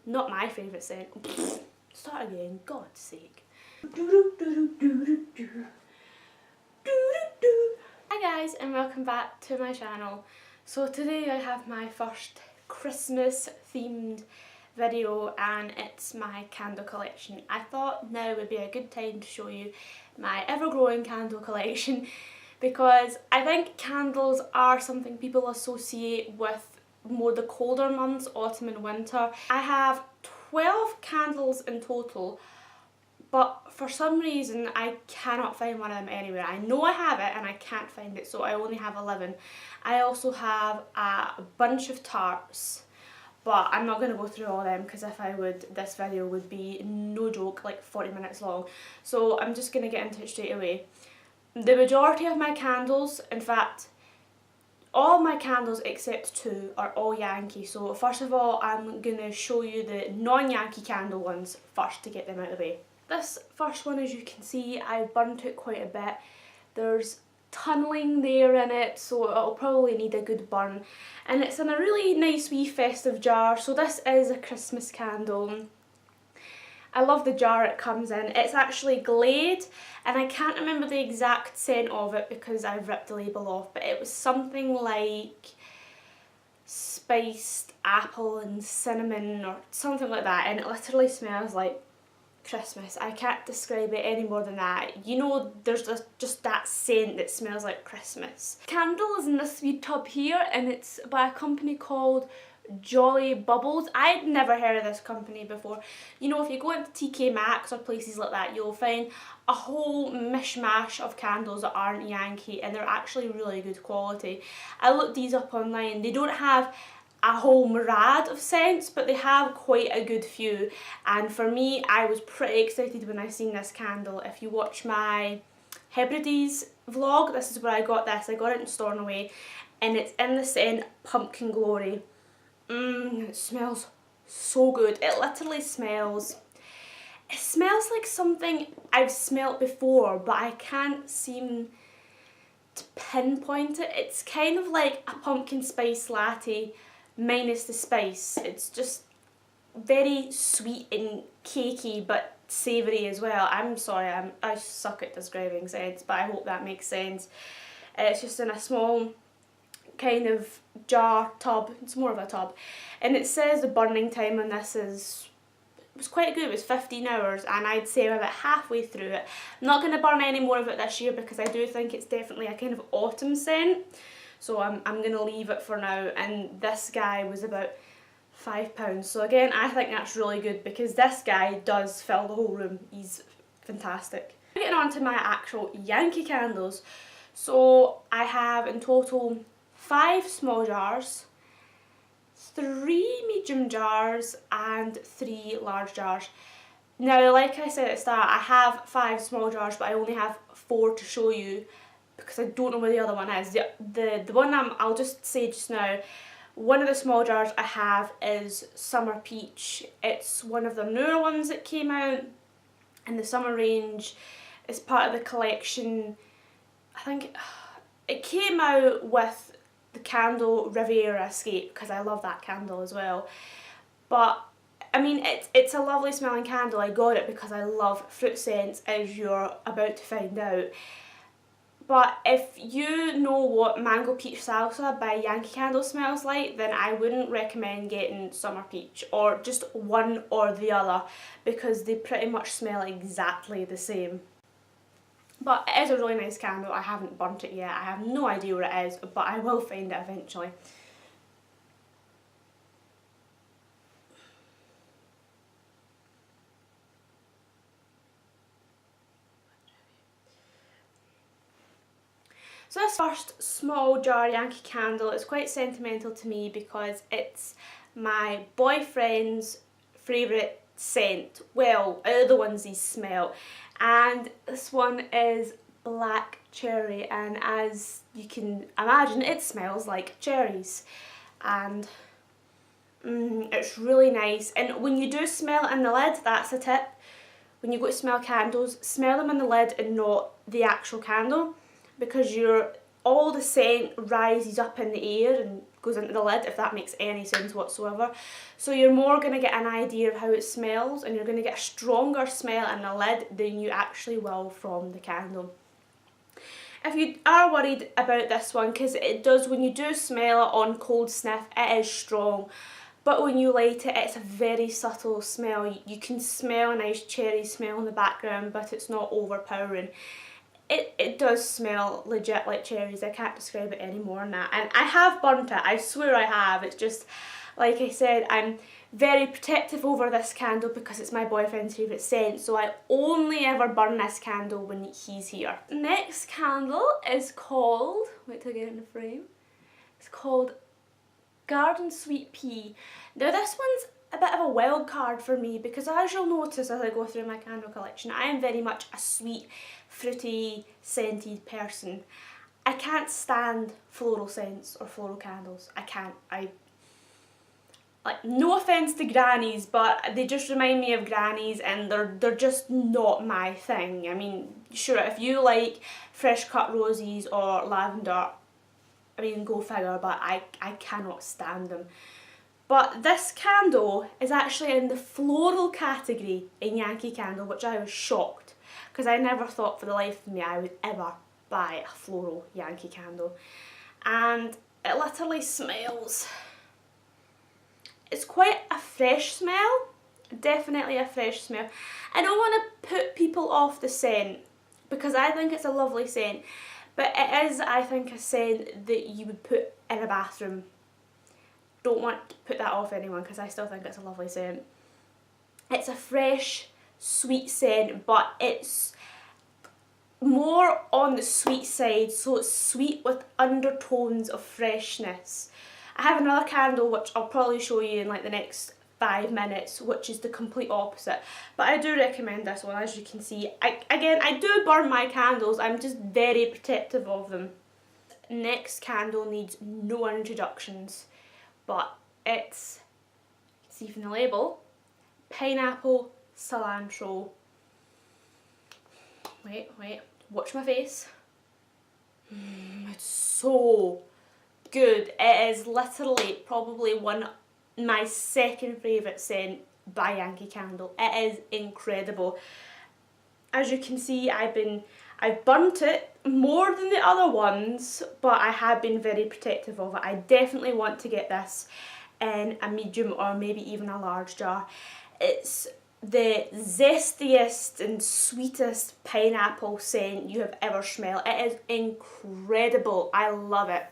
not my favourite scent. Start again, God's sake. Hi guys, and welcome back to my channel. So today I have my first Christmas themed video and it's my candle collection. I thought now would be a good time to show you my ever-growing candle collection because I think candles are something people associate with more the colder months, autumn and winter. I have 12 candles in total, but for some reason I cannot find one of them anywhere. I know I have it and I can't find it, so I only have 11. I also have a bunch of tarts, but I'm not going to go through all of them because if I would, this video would be, no joke, like 40 minutes long. So I'm just going to get into it straight away. The majority of my candles, in fact, all my candles except 2 are all Yankee. So first of all, I'm going to show you the non-Yankee Candle ones first to get them out of the way. This first one, as you can see, I burnt it quite a bit. There's tunneling there in it, so it'll probably need a good burn. And it's in a really nice wee festive jar, so this is a Christmas candle. I love the jar it comes in. It's actually Glade, and I can't remember the exact scent of it because I've ripped the label off, but it was something like spiced apple and cinnamon or something like that, and it literally smells like Christmas. I can't describe it any more than that. You know, there's just that scent that smells like Christmas. Candle is in this wee tub here, and it's by a company called Jolie Bubbles. I'd never heard of this company before. You know, if you go into TK Maxx or places like that, you'll find a whole mishmash of candles that aren't Yankee, and they're actually really good quality. I looked these up online. They don't have a whole myriad of scents, but they have quite a good few, and for me, I was pretty excited when I seen this candle. If you watch my Hebrides vlog, this is where I got this. I got it in Stornoway, and it's in the scent Pumpkin Glory. It smells so good. It literally smells, it smells like something I've smelt before, but I can't seem to pinpoint it. It's kind of like a pumpkin spice latte minus the spice. It's just very sweet and cakey but savoury as well. I'm sorry, I suck at describing scents, but I hope that makes sense. It's just in a small kind of jar, tub. It's more of a tub, and it says the burning time on this was quite good. It was 15 hours, and I'd say I'm about halfway through it. I'm not going to burn any more of it this year because I do think it's definitely a kind of autumn scent, so I'm going to leave it for now. And this guy was about £5, so again I think that's really good because this guy does fill the whole room. He's fantastic. Getting on to my actual Yankee candles, so I have in total 5 small jars, 3 medium jars and 3 large jars. Now, like I said at the start, I have 5 small jars, but I only have 4 to show you because I don't know where the other one is. The one I'll just say just now, one of the small jars I have is Summer Peach. It's one of the newer ones that came out in the summer range. It's part of the collection. I think it came out with the candle Riviera Escape because I love that candle as well. But I mean, it's a lovely smelling candle. I got it because I love fruit scents, as you're about to find out. But if you know what Mango Peach Salsa by Yankee Candle smells like, then I wouldn't recommend getting Summer Peach, or just one or the other, because they pretty much smell exactly the same. But it is a really nice candle. I haven't burnt it yet. I have no idea where it is, but I will find it eventually. So this first small jar Yankee Candle is quite sentimental to me because it's my boyfriend's favourite scent. Well, out of the ones he smell. And this one is black cherry, and as you can imagine, it smells like cherries. And it's really nice. And when you do smell it in the lid, that's a tip. When you go to smell candles, smell them in the lid and not the actual candle, because you're all the scent rises up in the air and goes into the lid, if that makes any sense whatsoever. So you're more going to get an idea of how it smells, and you're going to get a stronger smell in the lid than you actually will from the candle. If you are worried about this one, because it does, when you do smell it on cold sniff, it is strong. But when you light it, it's a very subtle smell. You can smell a nice cherry smell in the background, but it's not overpowering. It does smell legit like cherries. I can't describe it any more than that. And I have burnt it. I swear I have. It's just, like I said, I'm very protective over this candle because it's my boyfriend's favourite scent. So I only ever burn this candle when he's here. Next candle is called, wait till I get it in the frame. It's called Garden Sweet Pea. Now this one's a bit of a wild card for me because, as you'll notice as I go through my candle collection, I am very much a sweet, fruity, scented person. I can't stand floral scents or floral candles. I can't. Like, no offence to grannies, but they just remind me of grannies, and they're just not my thing. I mean, sure, if you like fresh cut roses or lavender, I mean, go figure, but I cannot stand them. But this candle is actually in the floral category in Yankee Candle, which I was shocked, because I never thought for the life of me I would ever buy a floral Yankee Candle. And it literally smells, it's quite a fresh smell, definitely a fresh smell. I don't want to put people off the scent because I think it's a lovely scent, but it is, I think, a scent that you would put in a bathroom. Don't want to put that off anyone because I still think it's a lovely scent. It's a fresh, sweet scent, but it's more on the sweet side, so it's sweet with undertones of freshness. I have another candle which I'll probably show you in like the next 5 minutes, which is the complete opposite, but I do recommend this one. As you can see, I do burn my candles, I'm just very protective of them. Next candle needs no introductions, but it's, you can see from the label, pineapple cilantro. Wait, watch my face. It's so good. It is literally probably my second favourite scent by Yankee Candle. It is incredible. As you can see, I've burnt it more than the other ones, but I have been very protective of it. I definitely want to get this in a medium or maybe even a large jar. It's the zestiest and sweetest pineapple scent you have ever smelled. It is incredible. I love it.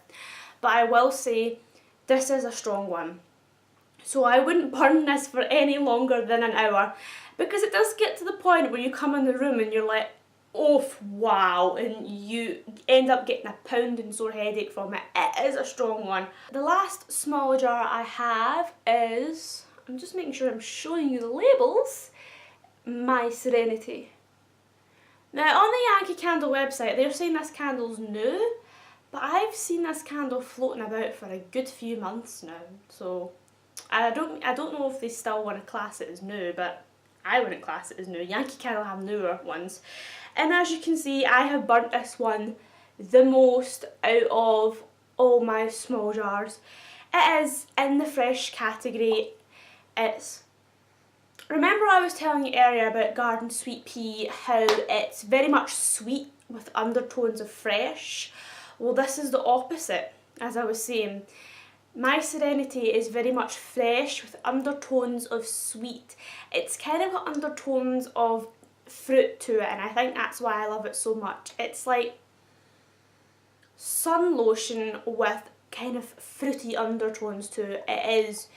But I will say, this is a strong one. So I wouldn't burn this for any longer than an hour, because it does get to the point where you come in the room and you're like, oh wow, and you end up getting a pounding sore headache from it. It is a strong one. The last small jar I have is, I'm just making sure I'm showing you the labels, my Serenity. Now on the Yankee Candle website they're saying this candle's new, but I've seen this candle floating about for a good few months now, so I don't know if they still want to class it as new, but I wouldn't class it as new. Yankee Candle have newer ones. And as you can see, I have burnt this one the most out of all my small jars. It is in the fresh category. It's, remember I was telling you earlier about Garden Sweet Pea, how it's very much sweet with undertones of fresh? Well, this is the opposite, as I was saying. My Serenity is very much fresh with undertones of sweet. It's kind of got undertones of fruit to it, and I think that's why I love it so much. It's like sun lotion with kind of fruity undertones to it. It is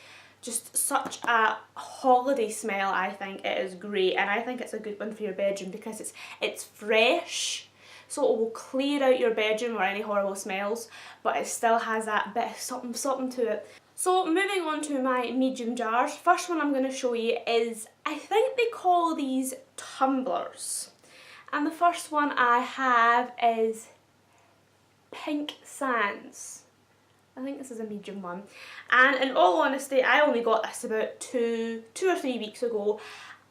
just such a holiday smell. I think it is great, and I think it's a good one for your bedroom because it's fresh, so it will clear out your bedroom or any horrible smells, but it still has that bit of something to it. So moving on to my medium jars, first one I'm going to show you is, I think they call these tumblers, and the first one I have is Pink Sands. I think this is a medium one, and in all honesty I only got this about two or 3 weeks ago.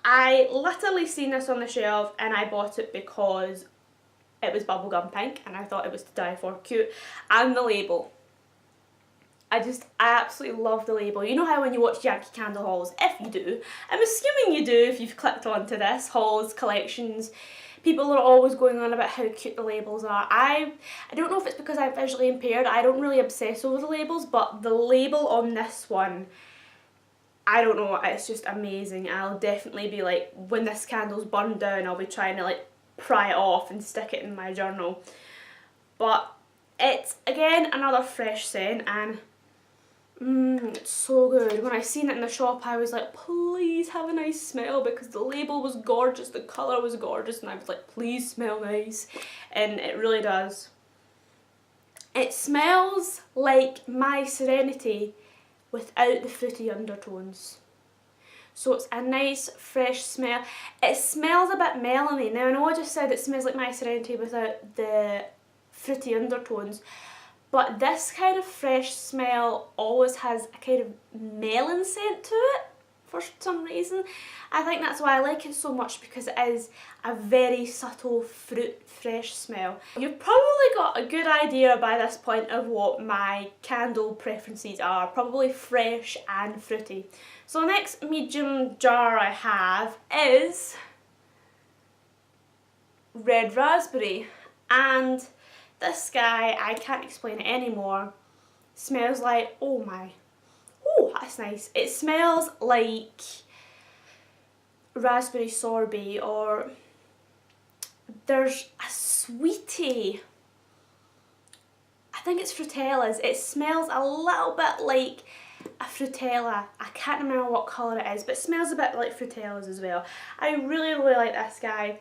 I literally seen this on the shelf and I bought it because it was bubblegum pink, and I thought it was to die for cute. And the label. I absolutely love the label. You know how when you watch Yankee Candle hauls, if you do, I'm assuming you do if you've clicked onto this, hauls, collections, people are always going on about how cute the labels are. I don't know if it's because I'm visually impaired, I don't really obsess over the labels, but the label on this one, I don't know, it's just amazing. I'll definitely be like, when this candle's burned down, I'll be trying to like pry it off and stick it in my journal. But it's, again, another fresh scent, and it's so good. When I seen it in the shop, I was like, please have a nice smell, because the label was gorgeous, the colour was gorgeous, and I was like, please smell nice. And it really does. It smells like my Serenity without the fruity undertones. So it's a nice fresh smell. It smells a bit melony. Now I know I just said it smells like my Serenity without the fruity undertones, but this kind of fresh smell always has a kind of melon scent to it for some reason. I think that's why I like it so much, because it is a very subtle fruit fresh smell. You've probably got a good idea by this point of what my candle preferences are, probably fresh and fruity. So the next medium jar I have is red raspberry, and this guy, I can't explain it anymore, smells like, oh my, oh that's nice. It smells like raspberry sorbet, or there's a sweetie, I think it's frutellas. It smells a little bit like a frutella. I can't remember what colour it is, but it smells a bit like frutellas as well. I really like this guy.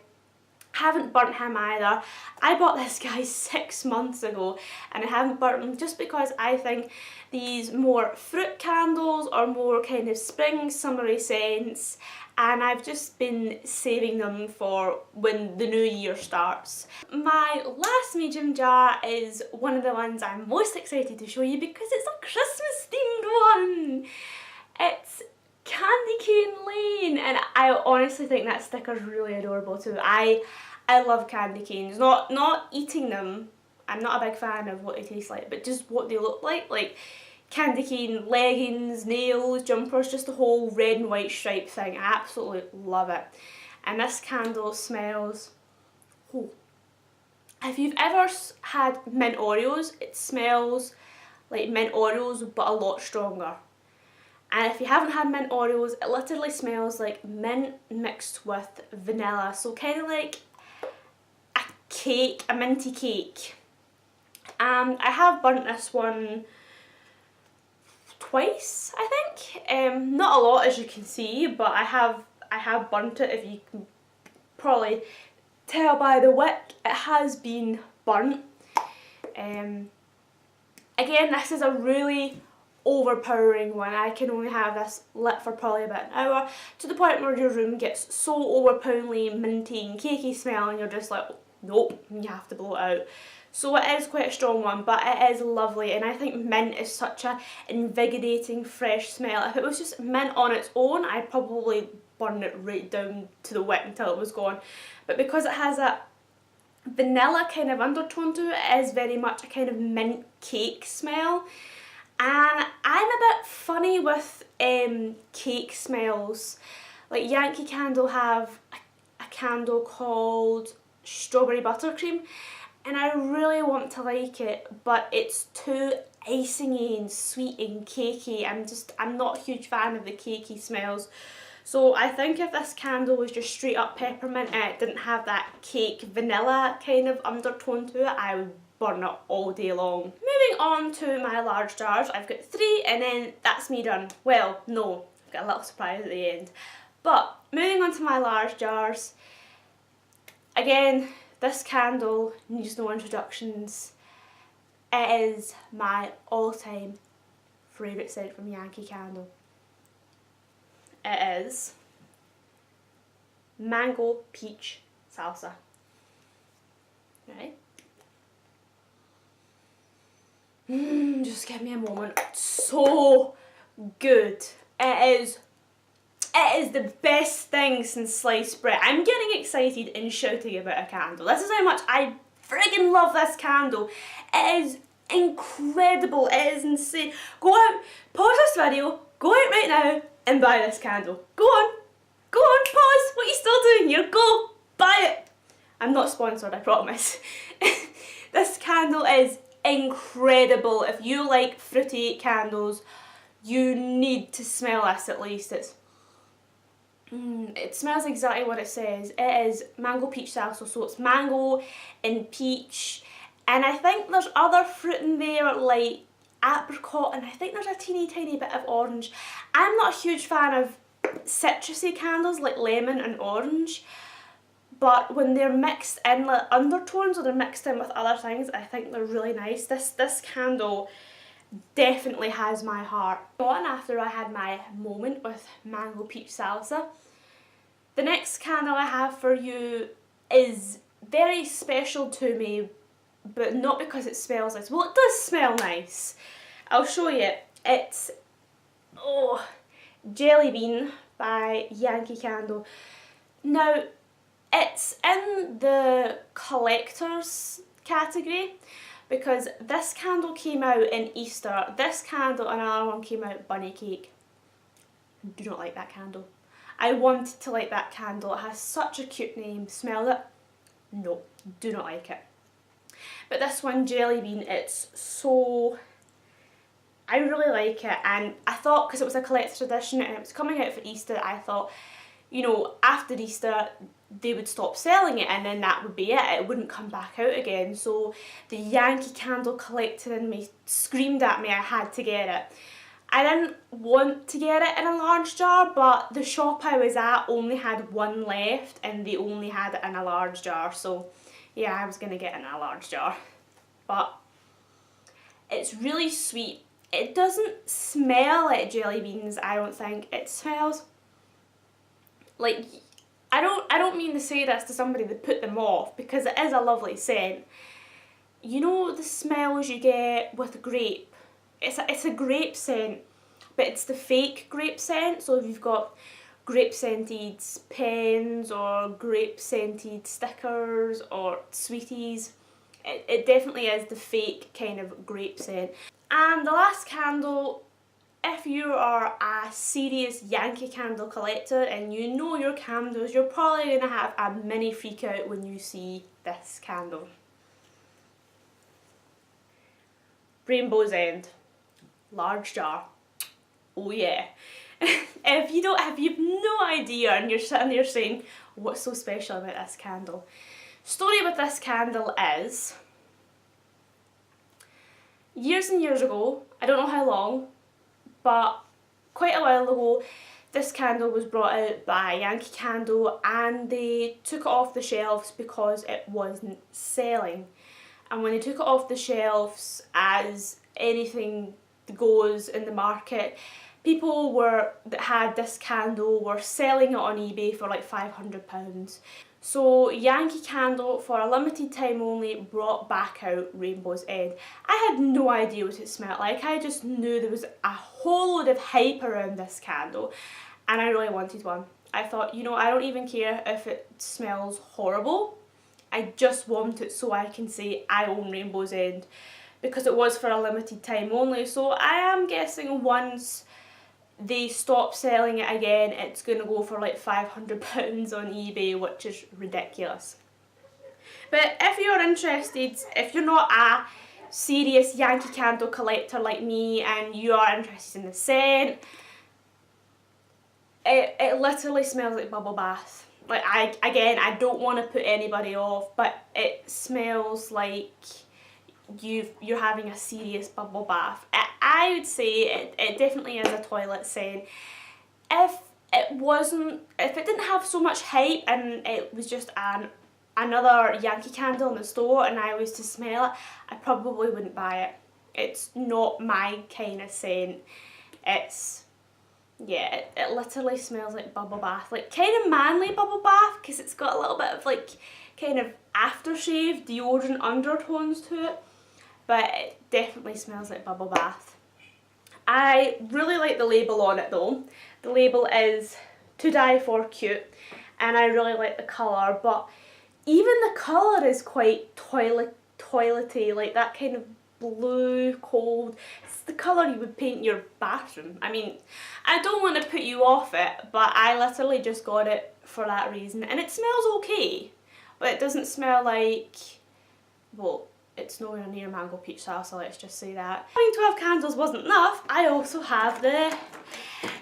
Haven't burnt him either. I bought this guy 6 months ago and I haven't burnt him, just because I think these more fruit candles are more kind of spring summery scents, and I've just been saving them for when the new year starts. My last medium jar is one of the ones I'm most excited to show you because it's a Christmas themed one. It's Candy Cane Lane, and I honestly think that sticker's really adorable too. I love candy canes, not eating them. I'm not a big fan of what they taste like, but just what they look like candy cane leggings, nails, jumpers, just the whole red and white stripe thing. I absolutely love it. And this candle smells, oh, if you've ever had mint Oreos, it smells like mint Oreos but a lot stronger. And if you haven't had mint Oreos, it literally smells like mint mixed with vanilla, so kind of like a cake, a minty cake. I have burnt this one twice, I think. Not a lot, as you can see, but I have burnt it. If you can probably tell by the wick, it has been burnt. Again, this is a really overpowering one. I can only have this lit for probably about an hour, to the point where your room gets so overpoweringly minty and cakey smell and you're just like, nope, you have to blow it out. So it is quite a strong one, but it is lovely, and I think mint is such a invigorating fresh smell. If it was just mint on its own, I'd probably burn it right down to the wick until it was gone. But because it has a vanilla kind of undertone to it, it is very much a kind of mint cake smell. And I'm a bit funny with cake smells. Like Yankee Candle have a candle called Strawberry Buttercream, and I really want to like it, but it's too icingy and sweet and cakey. I'm not a huge fan of the cakey smells. So I think if this candle was just straight up peppermint and it didn't have that cake vanilla kind of undertone to it, I would burn it all day long. Moving on to my large jars, I've got 3 and then that's me done. Well, no, I've got a little surprise at the end. But moving on to my large jars, again, this candle needs no introductions. It is my all-time favourite scent from Yankee Candle. It is Mango Peach Salsa. Right? Just give me a moment. So good. It is the best thing since sliced bread. I'm getting excited and shouting about a candle. This is how much I friggin' love this candle. It is incredible. It is insane. Go out, pause this video, go out right now and buy this candle. Go on, pause. What are you still doing here? Go, buy it. I'm not sponsored, I promise. This candle is incredible. If you like fruity candles, you need to smell this at least. It smells exactly what it says. It is mango peach salsa, so it's mango and peach, and I think there's other fruit in there like apricot, and I think there's a teeny tiny bit of orange. I'm not a huge fan of citrusy candles like lemon and orange, but when they're mixed in like undertones or they're mixed in with other things, I think they're really nice. This candle definitely has my heart. And after I had my moment with mango peach salsa, the next candle I have for you is very special to me, but not because it smells nice. Well, it does smell nice. I'll show you. It's Jelly Bean by Yankee Candle. Now, it's in the collector's category because this candle came out in Easter. This candle and another one came out bunny cake. Do not like that candle. I wanted to like that candle. It has such a cute name. Smell it? No, do not like it. But this one, Jelly Bean, it's so... I really like it, and I thought because it was a collector's edition and it was coming out for Easter, I thought, you know, after Easter they would stop selling it and then that would be it. It wouldn't come back out again. So the Yankee Candle collector in me screamed at me I had to get it. I didn't want to get it in a large jar, but the shop I was at only had one left and they only had it in a large jar, so yeah, I was going to get it in a large jar. But it's really sweet. It doesn't smell like jelly beans, I don't think. It smells like, I don't mean to say this to somebody that put them off, because it is a lovely scent. You know the smells you get with grape? It's a grape scent, but it's the fake grape scent. So if you've got grape scented pens or grape scented stickers or sweeties, it definitely is the fake kind of grape scent. And the last candle, if you are a serious Yankee Candle collector and you know your candles, you're probably going to have a mini freak out when you see this candle. Rainbow's End. Large jar. Oh yeah. If you've no idea and you're sitting there saying, what's so special about this candle? Story with this candle is, years and years ago, I don't know how long, but quite a while ago, this candle was brought out by Yankee Candle and they took it off the shelves because it wasn't selling. And when they took it off the shelves, as anything goes in the market, people that had this candle were selling it on eBay for like £500. So Yankee Candle, for a limited time only, brought back out Rainbow's End. I had no idea what it smelled like. I just knew there was a whole load of hype around this candle and I really wanted one. I thought, you know, I don't even care if it smells horrible. I just want it so I can say I own Rainbow's End, because it was for a limited time only. So I am guessing once they stop selling it again, it's going to go for like £500 on eBay, which is ridiculous. But if you're interested, if you're not a serious Yankee Candle collector like me and you are interested in the scent, it literally smells like bubble bath. Like, I don't want to put anybody off, but it smells like you're having a serious bubble bath. I would say it definitely is a toilet scent. If it didn't have so much hype and it was just another Yankee Candle in the store and I was to smell it, I probably wouldn't buy it. It's not my kind of scent. Yeah, it literally smells like bubble bath, like kind of manly bubble bath, because it's got a little bit of like kind of aftershave deodorant undertones to it, but it definitely smells like bubble bath. I really like the label on it though. The label is "To Die For Cute" and I really like the colour, but even the colour is quite toilety, like that kind of blue, cold. It's the colour you would paint your bathroom. I mean, I don't want to put you off it, but I literally just got it for that reason. And it smells okay, but it doesn't smell like, well, it's nowhere near mango peach salsa, let's just say that. 12 candles wasn't enough, I also have the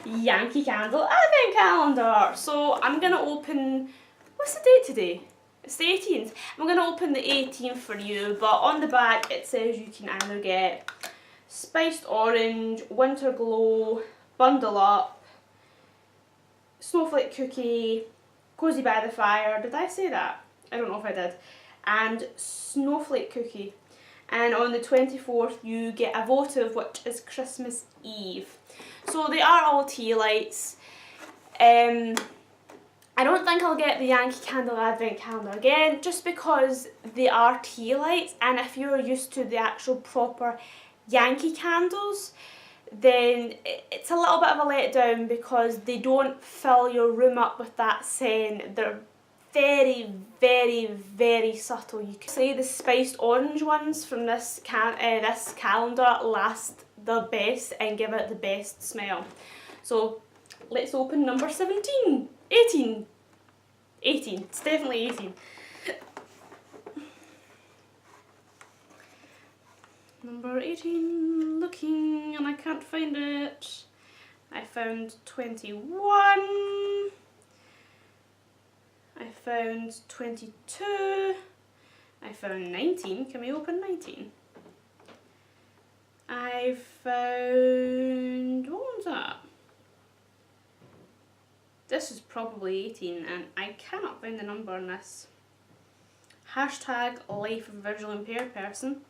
Yankee Candle advent calendar. So I'm going to open, what's the date today? It's the 18th. I'm going to open the 18th for you, but on the back it says you can either get Spiced Orange, Winter Glow, Bundle Up, Snowflake Cookie, Cozy by the Fire. Did I say that? I don't know if I did. And Snowflake Cookie. And on the 24th you get a votive, which is Christmas Eve. So they are all tea lights. I don't think I'll get the Yankee Candle Advent Calendar again, just because they are tea lights, and if you're used to the actual proper Yankee candles, then it's a little bit of a letdown because they don't fill your room up with that scent. They're very, very, very subtle. You could say the spiced orange ones from this calendar last the best and give it the best smell. So let's open number 17. 18. It's definitely 18. Number 18, looking, and I can't find it. I found 21. I found 22. I found 19. Can we open 19? I found, what was that? This is probably 18, and I cannot find the number on this. Hashtag life of visually impaired person.